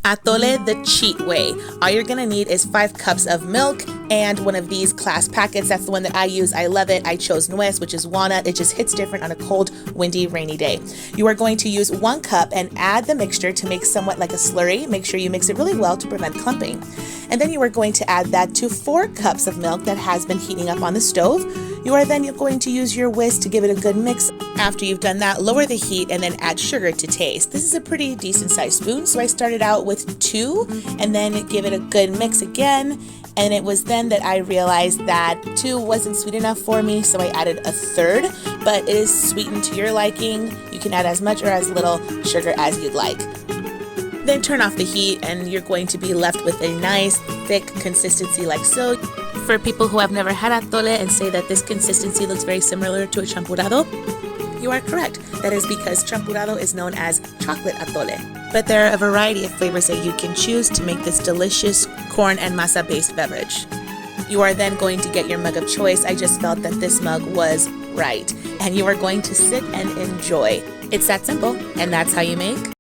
Atole the cheat way. All you're gonna need is 5 cups of milk and one of these class packets. That's the one that I use. I love it. I chose nuez, which is walnut. It just hits different on a cold, windy, rainy day. You are going to use 1 cup and add the mixture to make somewhat like a slurry. Make sure you mix it really well to prevent clumping. And then you are going to add that to 4 cups of milk that has been heating up on the stove. You are then going to use your whisk to give it a good mix. After you've done that, lower the heat and then add sugar to taste. This is a pretty decent sized spoon, so I started out with 2 and then give it a good mix again. And it was then that I realized that 2 wasn't sweet enough for me, so I added a 3rd, but it is sweetened to your liking. You can add as much or as little sugar as you'd like. Then turn off the heat and you're going to be left with a nice thick consistency like so. For people who have never had atole and say that this consistency looks very similar to a champurrado, you are correct. That is because champurrado is known as chocolate atole. But there are a variety of flavors that you can choose to make this delicious corn and masa based beverage. You are then going to get your mug of choice. I just felt that this mug was right. And you are going to sit and enjoy. It's that simple, and that's how you make